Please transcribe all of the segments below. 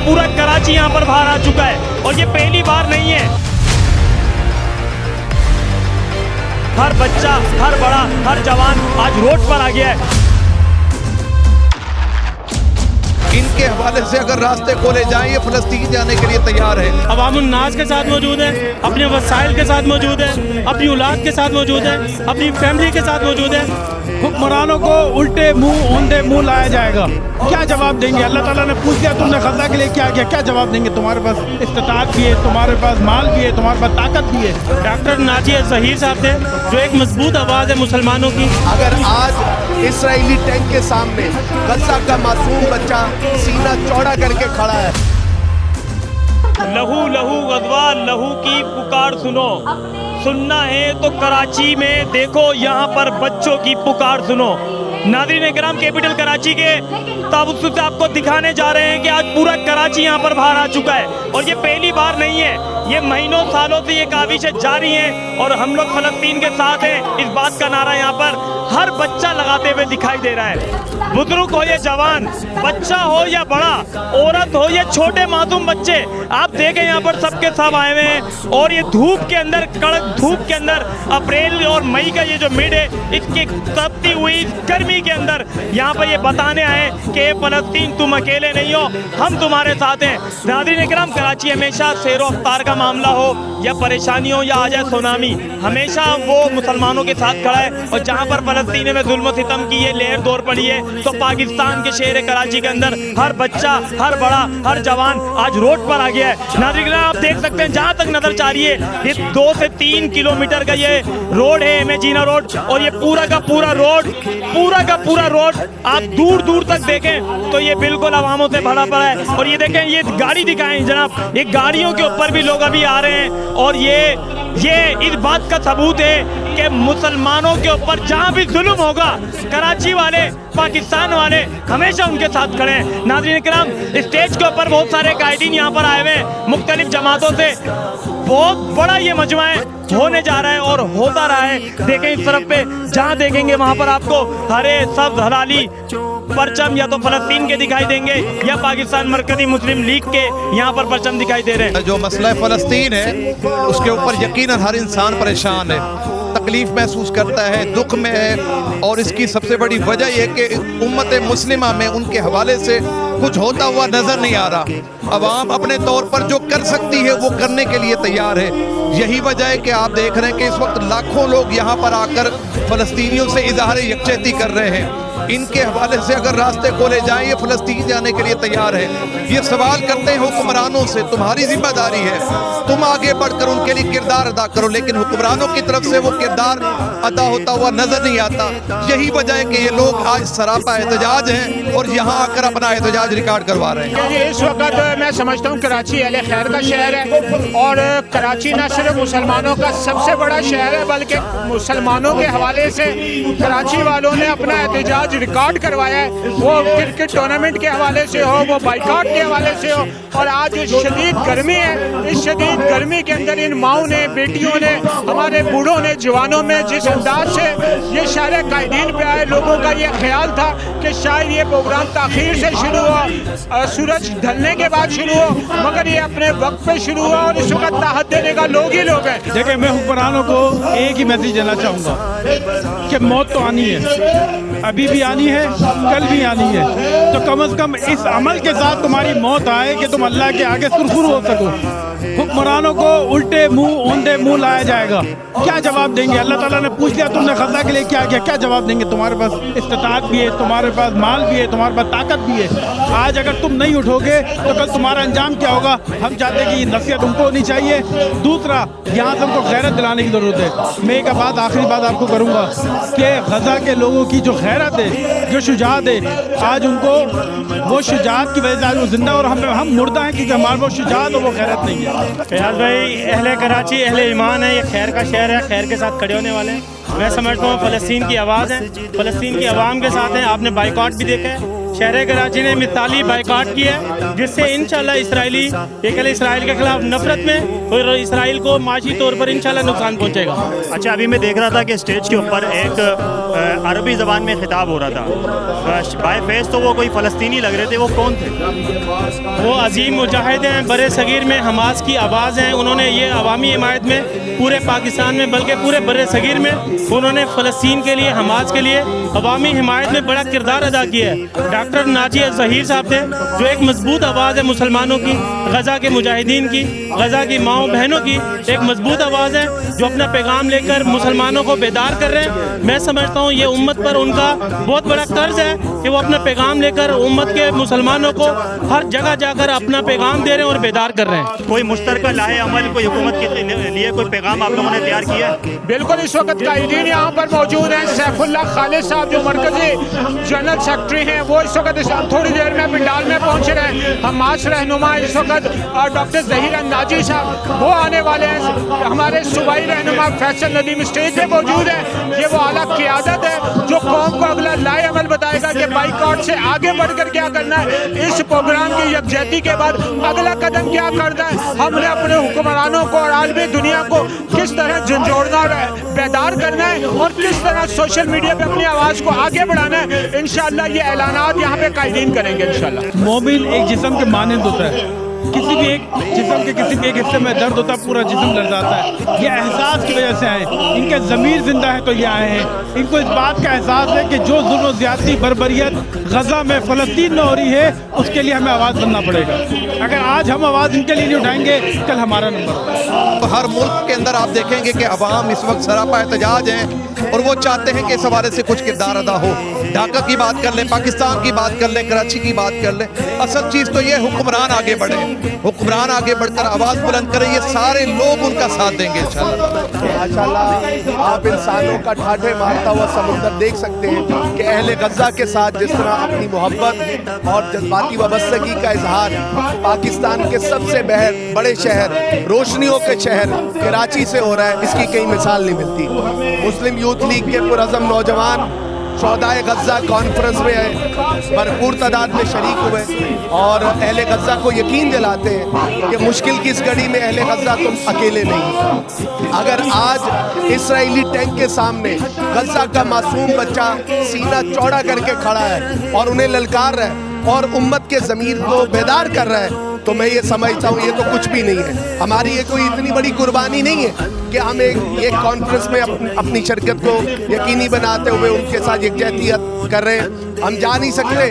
पूरा कराची यहाँ पर बाहर आ चुका है और ये पहली बार नहीं है। हर बच्चा, हर बड़ा, हर जवान आज रोड पर आ गया है। इनके हवाले से अगर रास्ते खोले जाएं, ये फलस्तीन जाने के लिए तैयार है। अवामुन्नास के साथ मौजूद है, अपने वसाइल के साथ मौजूद है, अपनी औलाद के साथ मौजूद है, अपनी फैमिली के साथ मौजूद है। हुक्मरानों को उल्टे मुंह औंधे मुंह लाया जाएगा। क्या जवाब देंगे? अल्लाह ताला ने पूछ लिया तुमने गजा के लिए क्या किया, क्या जवाब देंगे? तुम्हारे पास इस्तिताअत भी है, तुम्हारे पास माल भी है, तुम्हारे पास ताकत भी है। डॉक्टर नाजी ज़हीर साहब थे जो एक मजबूत आवाज़ है मुसलमानों की। अगर आज इसराइली टैंक के सामने गजा का मासूम बच्चा सीना चौड़ा करके खड़ा है, लहू लहू गदवा लहू की पुकार सुनो, सुनना है तो कराची में देखो, यहाँ पर बच्चों की पुकार सुनो। नाज़रीन इकराम, कैपिटल कराची के ताबुत से आपको दिखाने जा रहे हैं कि आज पूरा कराची यहाँ पर बाहर आ चुका है और ये पहली बार नहीं है, ये महीनों सालों से ये काविशें जारी हैं और हम लोग फलस्तीन के साथ हैं। इस बात का नारा यहाँ पर हर बच्चा लगाते हुए दिखाई दे रहा है। बुजुर्ग हो या जवान, बच्चा हो या बड़ा, औरत हो या छोटे मासूम बच्चे, आप देखें यहाँ पर सबके सब आए हुए हैं और ये धूप के अंदर, कड़क धूप के अंदर, अप्रैल और मई का ये जो मिड है, इसकी तपती हुई गर्मी के अंदर यहाँ पर ये बताने आए कि फलस्तीन तुम अकेले नहीं हो, हम तुम्हारे साथ हैं। नाज़रीन इकराम, कराची हमेशा सैरो अफ्तार का मामला हो या परेशानी हो या आ जाए सुनामी, हमेशा वो मुसलमानों के साथ खड़ा है। और जहाँ पर फलस्तीन में जुल्म सितम की ये लहर दौर पड़ी है, तो पाकिस्तान के शहर कराची के अंदर हर बच्चा, हर बड़ा, हर जवान आज रोड पर आ गया है। नाज़रीन आप देख सकते हैं, जहाँ तक नजर जा रही है, ये 2 से 3 किलोमीटर का ये रोड है, एम जीना रोड, और ये पूरा का पूरा रोड आप दूर दूर तक देखें तो ये बिल्कुल अवामों से भरा पड़ा है। और ये देखें, ये गाड़ी दिखाएं जनाब, ये गाड़ियों के ऊपर भी लोग अभी आ रहे हैं और ये इस बात का सबूत है कि मुसलमानों के ऊपर जहाँ भी जुल्म होगा, कराची वाले, पाकिस्तान वाले हमेशा उनके साथ खड़े हैं। नाज़रीन इकराम, स्टेज के ऊपर बहुत सारे कायदीन यहाँ पर आए हुए हैं मुख्तलिफ जमातों से। बहुत बड़ा ये मजमा होने जा रहा है और होता रहा है। देखें इस तरफ पे, जहाँ देखेंगे वहाँ पर आपको हरे सब्ज हलाली परचम या तो फलस्तीन के दिखाई देंगे या पाकिस्तान मरकजी मुस्लिम लीग के यहाँ पर परचम दिखाई दे रहे हैं। जो मसला फलस्तीन है उसके ऊपर यकीनन हर इंसान परेशान है, तकलीफ महसूस करता है, दुख में है, और इसकी सबसे बड़ी वजह यह कि उम्मत मुस्लिमा में उनके हवाले से कुछ होता हुआ नजर नहीं आ रहा। अवाम अपने तौर पर जो कर सकती है वो करने के लिए तैयार है। यही वजह है कि आप देख रहे हैं कि इस वक्त लाखों लोग यहाँ पर आकर फलस्तीनियों से इजहार यकजहती कर रहे हैं। इनके हवाले से अगर रास्ते खोले जाएं, ये फलस्तीन जाने के लिए तैयार है। ये सवाल करते हैं हुक्मरानों से, तुम्हारी जिम्मेदारी है, तुम आगे बढ़कर उनके लिए किरदार अदा करो, लेकिन हुक्मरानों की तरफ से वो किरदार अदा होता हुआ नजर नहीं आता। यही वजह है कि ये लोग आज सरापा एहतजाज हैं और यहाँ आकर अपना एहतजाज रिकॉर्ड करवा रहे हैं। इस वक्त मैं समझता हूँ कराची अहले खैर का शहर है और कराची न सिर्फ मुसलमानों का सबसे बड़ा शहर है, बल्कि मुसलमानों के हवाले से कराची वालों ने अपना एहतजाज रिकॉर्ड करवाया है। वो क्रिकेट टूर्नामेंट के हवाले से हो, वो बाइकआउट के हवाले से हो, और आज जो शदीद गर्मी है, इस शदीद गर्मी के अंदर इन माओं ने, बेटियों ने, हमारे बूढ़ों ने, जवानों में जिस अंदाज से ये सारे कायदीन पे आए, लोगों का ये ख्याल था कि शायद ये प्रोग्राम ताखीर से शुरू हुआ, सूरज ढलने के बाद शुरू हो, मगर ये अपने वक्त पे शुरू हुआ और इस वक्त ताहत देने का लोग ही लोग हैं। देखिए, मैं हुक्मरानों को एक ही मैसेज देना चाहूँगा कि मौत तो आनी है, अभी भी आनी है, कल भी आनी है, तो कम से कम इस अमल के साथ तुम्हारी मौत आए कि तुम अल्लाह के आगे सुरखुर हो सको। हुक्मरानों को उल्टे मुंह औंधे मुंह लाया जाएगा। क्या जवाब देंगे? अल्लाह ताला ने पूछ लिया तुमने गजा के लिए क्या किया, क्या जवाब देंगे? तुम्हारे पास इस्तिताअत भी है, तुम्हारे पास माल भी है, तुम्हारे पास ताकत भी है। आज अगर तुम नहीं उठोगे तो कल तुम्हारा अंजाम क्या होगा? हम चाहते हैं कि ये नसीहत उनको होनी चाहिए। दूसरा, यहाँ से हमको गैरत दिलाने की ज़रूरत है। मैं एक बात, आखिरी बात आपको करूँगा कि गजा के लोगों की जो गैरत है, जो शुजात है, आज उनको वो शुजात की वजह से आज वो जिंदा और हम मुर्दा हैं क्योंकि हमारे वो शुजात और वो गैरत नहीं है। फिलहाल भाई, अहले कराची अहले ईमान है, ये खैर का शहर है, खैर के साथ खड़े होने वाले हैं। मैं समझता हूँ फ़लस्तीन की आवाज़ है, फ़लस्तीन की आवाम के साथ हैं। आपने बाइकआउट भी देखा है, शहर कराची ने मिसाली बाइकाट किया है, जिससे इंशाल्लाह इसराइली इसराइल के खिलाफ नफरत में और इसराइल को माशी तौर पर इंशाल्लाह नुकसान पहुंचेगा। अच्छा, अभी मैं देख रहा था कि स्टेज के ऊपर एक अरबी ज़बान में खिताब हो रहा था, बाय फेस तो वो कोई फ़लस्तीनी लग रहे थे, वो कौन थे? वो अजीम मुजाहिद हैं, बड़े सगीर में हमास की आवाज़ हैं। उन्होंने ये अवामी हिमायत में पूरे पाकिस्तान में बल्कि पूरे बड़े सगीर में उन्होंने फ़लस्तीन के लिए, हमास के लिए अवामी हिमायत में बड़ा किरदार अदा किया है। डॉक्टर नाजी ज़हीर साहब थे, जो एक मजबूत आवाज़ है मुसलमानों की, गज़ा के मुजाहिदीन की, गज़ा की माओ बहनों की एक मजबूत आवाज़ है, जो अपना पैगाम लेकर मुसलमानों को बेदार कर रहे हैं। मैं समझता हूँ ये उम्मत पर उनका बहुत बड़ा कर्ज है कि वो अपना पैगाम लेकर उम्मत के मुसलमानों को हर जगह जाकर अपना पैगाम दे रहे हैं और बेदार कर रहे हैं। कोई मुश्तरका लाहे अमल, कोई हुकूमत के लिए कोई पैगाम आप लोगों ने तैयार किया है? बिल्कुल, इस वक्त कायदीन यहाँ पर मौजूद हैं। सैफुल्लाह खालिद साहब जो मरकजी जनरल सेक्रेटरी हैं, वो इस वक्त थोड़ी देर में पिंडाल में पहुँच रहे हैं। हमास रहनुमा इस वक्त डॉक्टर ज़हीर नाजी साहब वो आने वाले हैं। हमारे सूबाई रहनुमा फैसल नदीम स्टेज पे मौजूद है। ये वो आला क़ियादत है जो कौम को अगला लाए अमल बताएगा कि बाइकआउट से आगे बढ़कर क्या करना है, इस प्रोग्राम की यकजहती के बाद अगला कदम क्या करना है, हमने अपने हुक्मरानों को और आलमी दुनिया को किस तरह झंझोड़ना है, बेदार करना है और किस तरह सोशल मीडिया पे अपनी आवाज़ को आगे बढ़ाना है। इंशाअल्लाह ये ऐलानात यहाँ पे कायदीन करेंगे इंशाअल्लाह। मोमिन एक जिस्म के मानंद होता है, किसी भी एक जिस्म के किसी भी एक हिस्से में दर्द होता है, पूरा जिस्म लर्जाता है। ये एहसास की वजह से आए, इनके ज़मीर जिंदा है तो ये आए हैं। इनको इस बात का एहसास है कि जो जुल्म और ज़्यादती बर्बरियत गज़ा में फ़लस्तीन में हो रही है, उसके लिए हमें आवाज़ बनना पड़ेगा। अगर आज हम आवाज़ इनके लिए नहीं उठाएंगे, कल हमारा नंबर होगा। हर मुल्क के अंदर आप देखेंगे कि अवाम इस वक्त सरापा एहतजाज हैं और वो चाहते हैं कि इस हवाले से कुछ किरदार अदा हो। ढाका की बात कर लें, पाकिस्तान की बात कर लें, कराची की बात कर लें, असल चीज़ तो ये हुक्मरान आगे बढ़े, हुक्मरान आगे बढ़कर आवाज़ बुलंद करें, ये सारे लोग उनका साथ देंगे इंशाअल्लाह। माशाल्लाह आप इंसानों का ठाठे मारता हुआ समुंदर देख सकते हैं कि अहले गज़ा के साथ जिस तरह अपनी मोहब्बत और जज्बाती वाबस्तगी का इजहार पाकिस्तान के सबसे बड़े शहर, रोशनियों के शहर कराची से हो रहा है, इसकी कहीं मिसाल नहीं मिलती। मुस्लिम यूथ लीग के पुरअज़म नौजवान शोहदाए गज़ा कॉन्फ्रेंस में भरपूर तादाद में शरीक हुए और अहले गज़ा को यकीन दिलाते हैं कि मुश्किल की इस घड़ी में अहले गज़ा तुम अकेले नहीं। अगर आज इस्राएली टैंक के सामने गज़ा का मासूम बच्चा सीना चौड़ा करके खड़ा है और उन्हें ललकार रहा है और उम्मत के ज़मीर को बेदार कर रहा है, तो मैं ये समझता हूँ ये तो कुछ भी नहीं है। हमारी ये कोई इतनी बड़ी कुर्बानी नहीं है कि हम एक कॉन्फ्रेंस में अपनी शिरकत को यकीनी बनाते हुए उनके साथ यकजहतियत कर रहे हैं। हम जा नहीं सकते,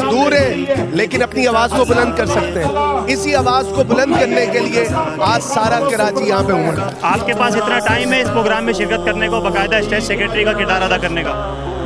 दूर है, लेकिन अपनी आवाज़ को बुलंद कर सकते हैं। इसी आवाज़ को बुलंद करने के लिए आज सारा कराची यहाँ पे हुआ है। आपके पास इतना टाइम है इस प्रोग्राम में शिरकत करने को, बाकायदा स्टेट सेक्रेटरी का किरदार अदा करने का?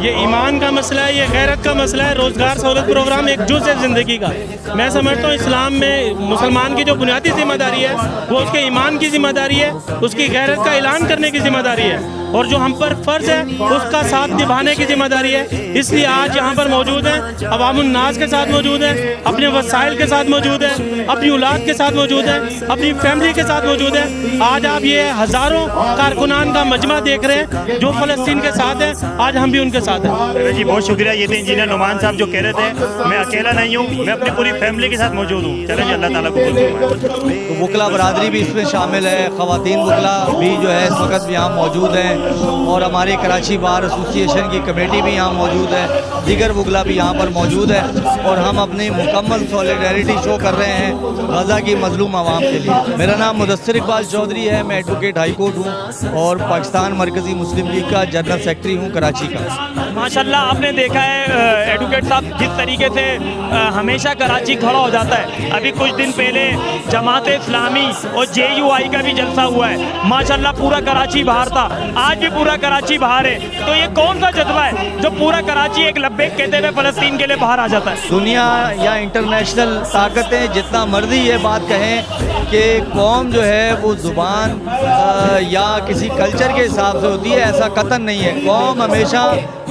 ये ईमान का मसला है, ये गैरत का मसला है। रोज़गार सहूलत प्रोग्राम एक जुज़ है ज़िंदगी का। मैं समझता हूँ इस्लाम में मुसलमान की जो बुनियादी जिम्मेदारी है वो उसके ईमान की जिम्मेदारी है, उसकी गैरत का ऐलान करने की जिम्मेदारी है और जो हम पर फ़र्ज़ है उसका साथ निभाने की जिम्मेदारी है। इसलिए आज यहाँ पर मौजूद हैं, अवामुन नास के साथ मौजूद हैं, अपने वसाइल के साथ मौजूद हैं, अपनी औलाद के साथ मौजूद हैं, अपनी फैमिली के साथ मौजूद हैं। आज आप ये हज़ारों कारकुनान का मजमा देख रहे हैं जो फ़लस्तीन के साथ हैं, आज हम भी उनके साथ हैं। जी बहुत शुक्रिया। ये थे इंजीनियर नुमान साहब जो कह रहे थे मैं अकेला नहीं हूँ, मैं अपनी पूरी फैमिली के साथ मौजूद हूँ। चलें जी, अल्लाह ताला को तो वकला बरादरी भी इसमें शामिल है, ख़वातीन वकला भी जो है इस वक्त यहाँ मौजूद हैं और हमारे कराची बार एसोसिएशन की कमेटी भी यहाँ मौजूद है, दीगर वकला भी यहाँ पर मौजूद है और हम अपनी मुकम्मल सॉलिडारिटी शो कर रहे हैं गज़ा की मजलूम आवाम के लिए। मेरा नाम मुदस्सिर इकबाल चौधरी है, मैं एडवोकेट हाई कोर्ट हूँ और पाकिस्तान मरकज़ी मुस्लिम लीग का जनरल सेक्रेटरी हूँ कराची का। माशाल्लाह आपने देखा है एडवोकेट साहब जिस तरीके से हमेशा कराची खड़ा हो जाता है। अभी कुछ दिन पहले जमात इस्लामी और JUI का भी जलसा हुआ है, माशाल्लाह पूरा कराची बाहर था, आज भी पूरा कराची बाहर है। तो ये कौन सा जज्बा है जो पूरा कराची एक लब्बैक कहते हुए फ़लस्तीन के लिए बाहर आ जाता है? दुनिया या इंटरनेशनल ताकतें जितना मर्जी ये बात कहें कि कौम जो है वो ज़ुबान या किसी कल्चर के हिसाब से होती है, ऐसा कतन नहीं है। कौम हमेशा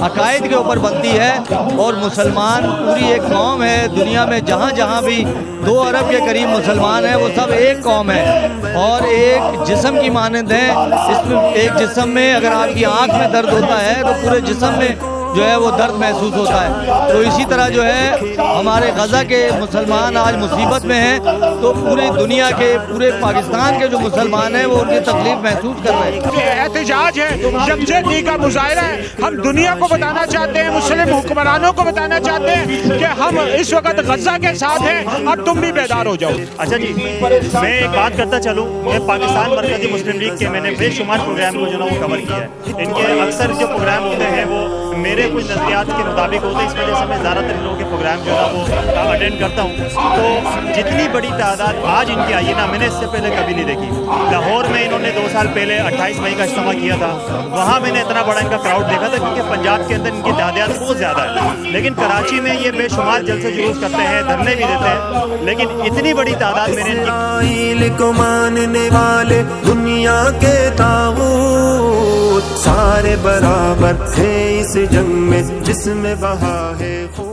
अकायद के ऊपर बनती है और मुसलमान पूरी एक कौम है। दुनिया में जहाँ जहाँ भी 2 अरब के करीब मुसलमान हैं वो सब एक कौम है और एक जिस्म की मानंद है। इसमें एक जिस्म में अगर आपकी आँख में दर्द होता है तो पूरे जिस्म में جو ہے وہ درد محسوس ہوتا ہے. تو اسی طرح جو ہے ہمارے غزہ کے مسلمان آج مصیبت میں ہیں, تو پوری دنیا کے, پورے پاکستان کے جو مسلمان ہیں وہ ان کی تکلیف محسوس کر رہے ہیں. یہ احتجاج ہے, یکجہتی کا مظاہرہ ہے. ہم دنیا کو بتانا چاہتے ہیں, مسلم حکمرانوں کو بتانا چاہتے ہیں کہ ہم اس وقت غزہ کے ساتھ ہیں, اب تم بھی بیدار ہو جاؤ. اچھا جی, میں ایک بات کرتا چلوں, میں پاکستان مرکزی مسلم لیگ کے میں نے بے شمار پروگرام کو جو نا وہ کور کیا ہے. ان کے اکثر جو پروگرام ہوتے ہیں وہ میرے کچھ نظریات کے مطابق ہوتے ہیں, اس وجہ سے میں زیادہ تر لوگوں کے پروگرام جو ہے وہ اٹینڈ کرتا ہوں. تو جتنی بڑی تعداد آج ان کی آئی نا, میں نے اس سے پہلے کبھی نہیں دیکھی. لاہور میں انہوں نے 2 سال پہلے 28 مئی کا اجتماع کیا تھا, وہاں میں نے اتنا بڑا ان کا کراؤڈ دیکھا تھا, کیونکہ پنجاب کے اندر ان کی تعداد بہت زیادہ ہے. لیکن کراچی میں یہ بے شمار جلسے جلوس کرتے ہیں, دھرنے بھی دیتے ہیں, لیکن اتنی بڑی تعداد میں نے اسرائیل کو ماننے والے دنیا کے طاغوت سارے برابر ہیں اس جنگ میں جس میں بہا ہے خون.